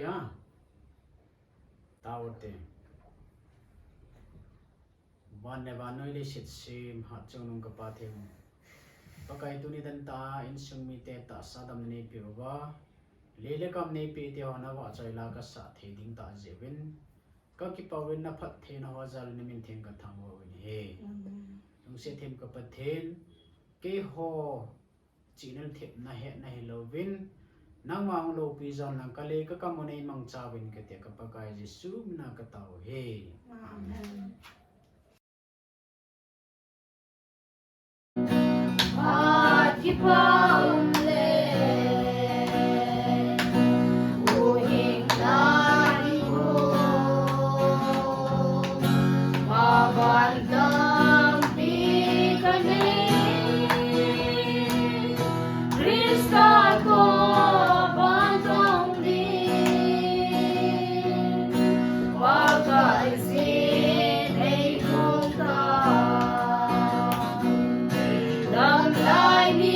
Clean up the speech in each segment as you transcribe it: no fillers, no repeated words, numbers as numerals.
Ya, tahu te. Wan noi le sit sim hat chung nung kapathe mo. Pakai tu ni dan ta in sung mi te ta sadam ne pi ba. Lele kam ne pi te hona wa chai la ka sa the ding ta jewin. Ka ki pawin na phat the na wa zal ni min theng ka thang wa win he. Nung se them ka pathen ke ho chinal thep na he lo win. Nang mang lo pi zon lang kale ka kamonay mang chawin ka te kapag ay Jesu na kataw he. Amen. At ipaunle uhing nariho mabandang pikane Krista ko bantong din pagkaisin ay kung Damn like me.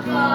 Bye.